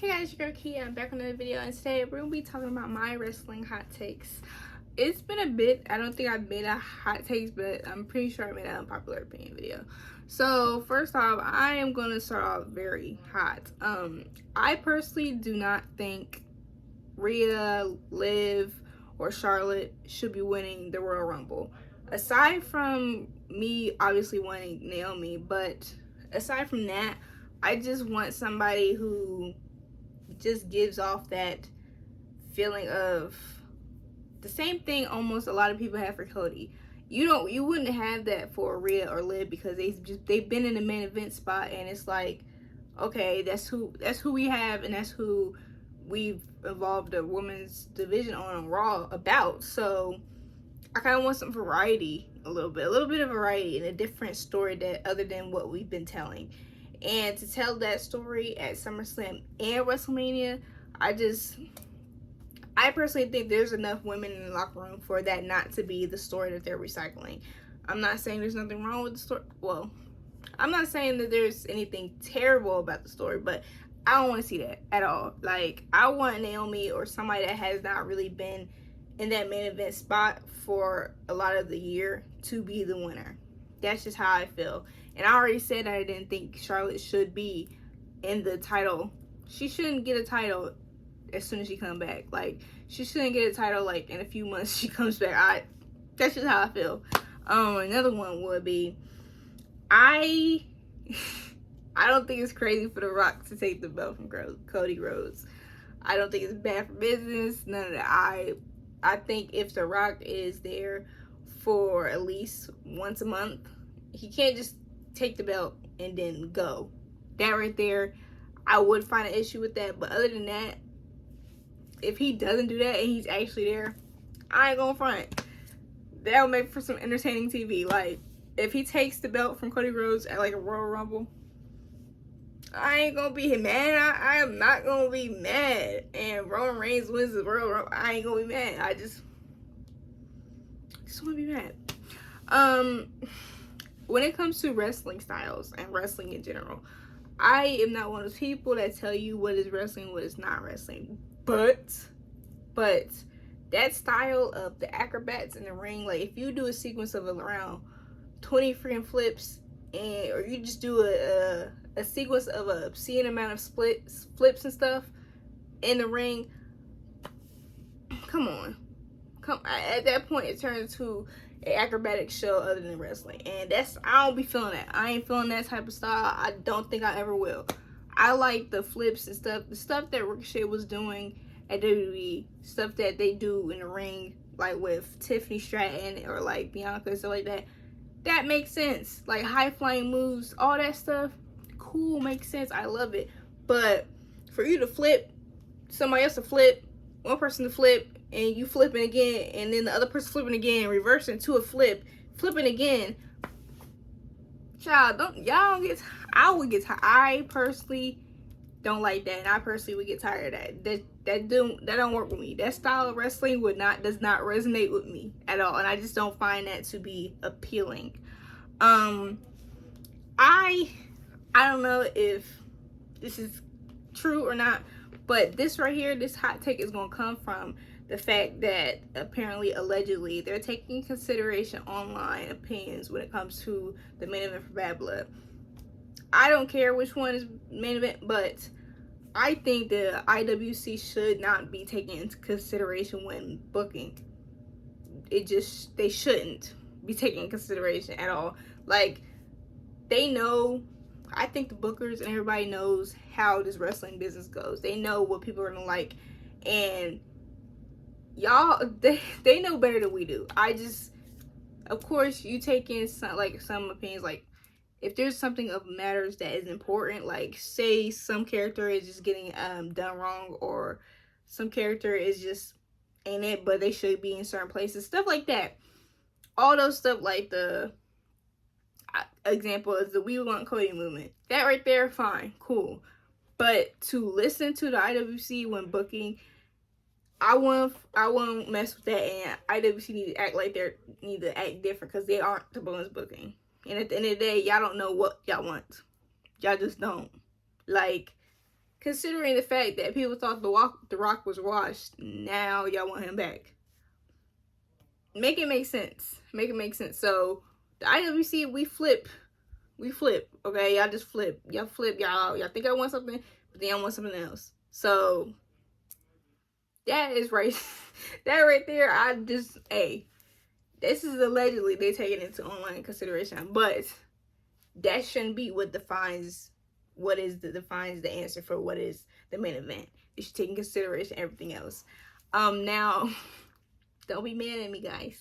Hey guys, your girl Kia. I'm back on another video, and today we're gonna be talking about my wrestling hot takes. It's been a bit. I don't think I've made a hot takes, but I'm pretty sure I made an unpopular opinion video. So first off, I am gonna start off very hot. I personally do not think Rhea, Liv, or Charlotte should be winning the Royal Rumble. Aside from me obviously wanting Naomi, but aside from that, I just want somebody who just gives off that feeling of the same thing almost a lot of people have for CODY. You wouldn't have that for Rhea or Liv because they've been in the main event spot, and it's like, okay, that's who we have, and that's who we've evolved the women's division on Raw about. So I kind of want some variety, a little bit of variety and a different story that other than what we've been telling. And to tell that story at SummerSlam and WrestleMania, I personally think there's enough women in the locker room for that not to be the story that they're recycling. I'm not saying there's nothing wrong with the story. Well, I'm not saying that there's anything terrible about the story, but I don't want to see that at all. Like, I want Naomi or somebody that has not really been in that main event spot for a lot of the year to be the winner. That's just how I feel. And I already said I didn't think Charlotte should be in the title. She shouldn't get a title as soon as she comes back. Like, she shouldn't get a title like in a few months she comes back. That's just how I feel. Another one would be, I don't think it's crazy for The Rock to take the belt from Cody Rhodes. I don't think it's bad for business. None of that. I think if The Rock is there for at least once a month, he can't just take the belt and then go. That right there, I would find an issue with that. But other than that, if he doesn't do that and he's actually there, I ain't gonna front. That'll make for some entertaining TV. Like, if he takes the belt from Cody Rhodes at like a Royal Rumble, I ain't gonna be mad. I am not gonna be mad. And Roman Reigns wins the Royal Rumble, I ain't gonna be mad. I just wanna be mad. When it comes to wrestling styles and wrestling in general, I am not one of those people that tell you what is wrestling, what is not wrestling. But that style of the acrobats in the ring, like if you do a sequence of around 20 freaking flips, or you just do a sequence of a obscene amount of flips and stuff in the ring, come on. At that point, it turns to an acrobatic show other than wrestling, and I don't be feeling that. I ain't feeling that type of style. I don't think I ever will. I like the flips and stuff, the stuff that Ricochet was doing at WWE, stuff that they do in the ring, like with Tiffany Stratton or like Bianca and stuff like that. That makes sense. Like high flying moves, all that stuff, cool, makes sense. I love it. But for you to flip, somebody else to flip, one person to flip, and you flipping again, and then the other person flipping again, reversing to a flip, flipping again. Child, I would get tired. I personally don't like that, and I personally would get tired of that. That don't work with me. That style of wrestling does not resonate with me at all, and I just don't find that to be appealing. I don't know if this is true or not, but this right here, this hot take is gonna come from the fact that apparently, allegedly, they're taking consideration online opinions when it comes to the main event for Bad Blood. I don't care which one is main event, but I think the IWC should not be taken into consideration when booking. They shouldn't be taken into consideration at all. Like, they know, I think the bookers and everybody knows how this wrestling business goes. They know what people are gonna like, and y'all, they know better than we do. Of course, you take in some opinions, like if there's something of matters that is important, like say some character is just getting done wrong, or some character is just ain't it, but they should be in certain places, stuff like that. All those stuff, like the example is the We Want Cody movement. That right there, fine, cool. But to listen to the IWC when booking, I won't mess with that, and IWC need to act different because they aren't the ones booking. And at the end of the day, y'all don't know what y'all want. Y'all just don't. Like, considering the fact that people thought the Rock was washed, now y'all want him back. Make it make sense. Make it make sense. So the IWC, we flip. Okay, y'all just flip. Y'all flip. Y'all think I want something, but then y'all want something else. So that is right. That right there. This is allegedly they take it into online consideration, but that shouldn't be what defines the answer for what is the main event. You should take in consideration everything else. Now, don't be mad at me, guys.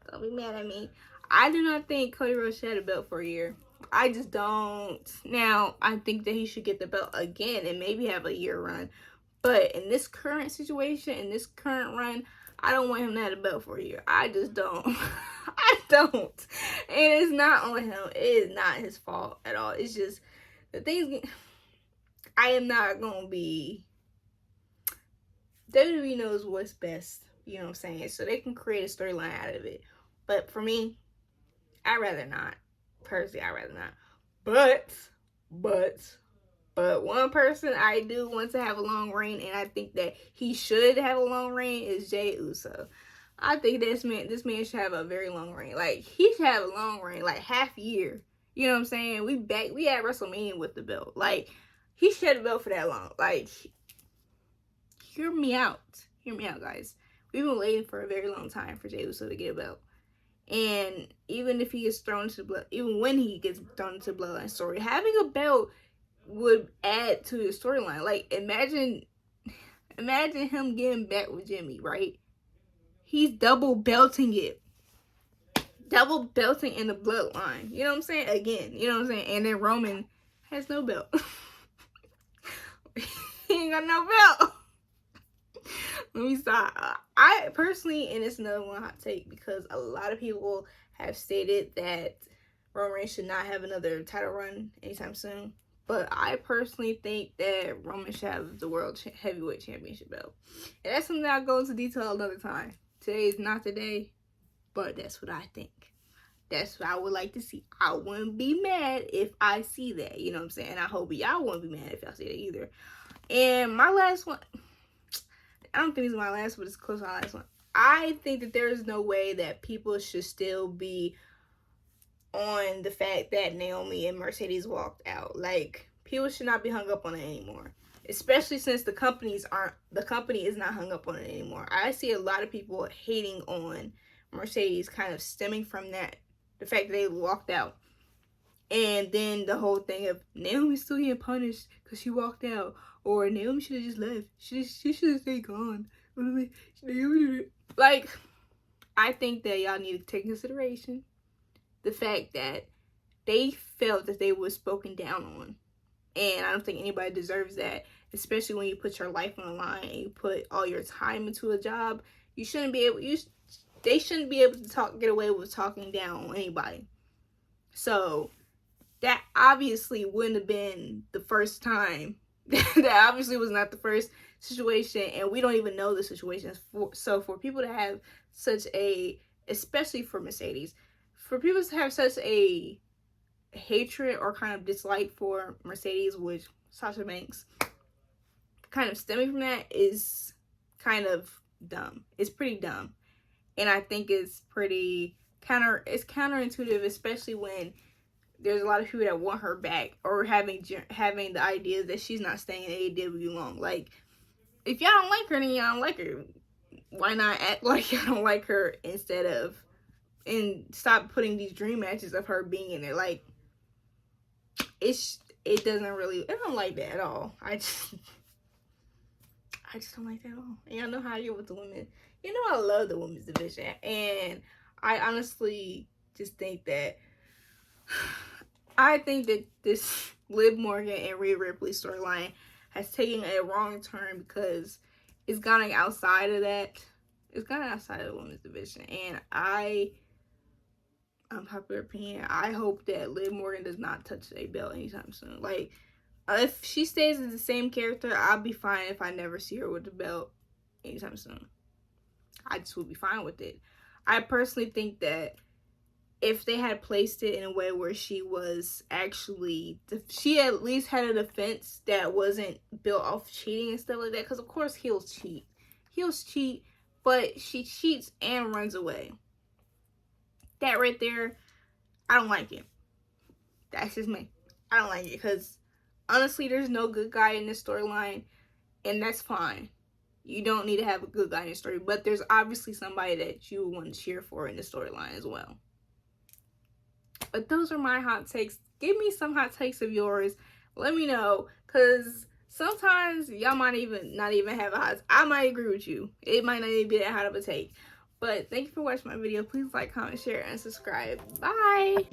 Don't be mad at me. I do not think Cody Rhodes should have a belt for a year. I just don't. Now, I think that he should get the belt again and maybe have a year run. But in this current situation, in this current run, I don't want him to have a belt for a year. I just don't. I don't. And it's not on him. It is not his fault at all. It's just the things. I am not going to be. WWE knows what's best. You know what I'm saying? So they can create a storyline out of it. But for me, I'd rather not. Personally, I'd rather not. But one person I do want to have a long reign, and I think that he should have a long reign, is Jey Uso. I think this man should have a very long reign. Like, he should have a long reign, like half year. You know what I'm saying? We at WrestleMania with the belt. Like, he should have the belt for that long. Like, hear me out. Hear me out, guys. We've been waiting for a very long time for Jey Uso to get a belt. And even if he gets thrown into blood, even when he gets thrown into Bloodline story, having a belt would add to the storyline. Like, imagine him getting back with Jimmy, right? He's double belting it. Double belting in the Bloodline. You know what I'm saying? Again, you know what I'm saying? And then Roman has no belt. He ain't got no belt. Let me stop. I personally, and it's another one hot take, because a lot of people have stated that Roman Reigns should not have another title run anytime soon. But I personally think that Roman should have the World Heavyweight Championship belt. And that's something I'll go into detail another time. Today is not the day, but that's what I think. That's what I would like to see. I wouldn't be mad if I see that. You know what I'm saying? I hope y'all won't be mad if y'all see that either. And my last one, I don't think this is my last, but it's close to my last one. I think that there is no way that people should still be on the fact that Naomi and Mercedes walked out. Like, people should not be hung up on it anymore. Especially since the company is not hung up on it anymore. I see a lot of people hating on Mercedes, kind of stemming from that, the fact that they walked out. And then the whole thing of Naomi's still getting punished because she walked out. Or Naomi should have just left. She should have stayed gone. Like, I think that y'all need to take into consideration the fact that they felt that they were spoken down on. And I don't think anybody deserves that. Especially when you put your life on the line and you put all your time into a job. They shouldn't be able to get away with talking down on anybody. So that obviously wouldn't have been the first time. That obviously was not the first situation, and we don't even know the situations. So for people to have such a, especially for Mercedes, for people to have such a hatred or kind of dislike for Mercedes, which Sasha Banks, kind of stemming from that, is kind of dumb. It's pretty dumb, and I think it's pretty counterintuitive, especially when there's a lot of people that want her back, or having the idea that she's not staying in AEW long. Like, if y'all don't like her, then y'all don't like her. Why not act like y'all don't like her and stop putting these dream matches of her being in there? Like, I don't like that at all. I just don't like that at all. And y'all know how I get with the women. You know I love the women's division, and I honestly just think that this Liv Morgan and Rhea Ripley storyline has taken a wrong turn, because it's gone outside of that. It's gone outside of the women's division. And unpopular opinion, I hope that Liv Morgan does not touch a belt anytime soon. Like, if she stays as the same character, I'll be fine if I never see her with the belt anytime soon. I just will be fine with it. I personally think that if they had placed it in a way where she at least had a defense that wasn't built off cheating and stuff like that. Because of course heels cheat, but she cheats and runs away. That right there, I don't like it. That's just me. I don't like it because honestly, there's no good guy in this storyline, and that's fine. You don't need to have a good guy in the story, but there's obviously somebody that you want to cheer for in the storyline as well. But those are my hot takes. Give me some hot takes of yours. Let me know, because sometimes y'all might not even have a hot. I might agree with you. It might not even be that hot of a take. But thank you for watching my video. Please like, comment, share, and subscribe. Bye.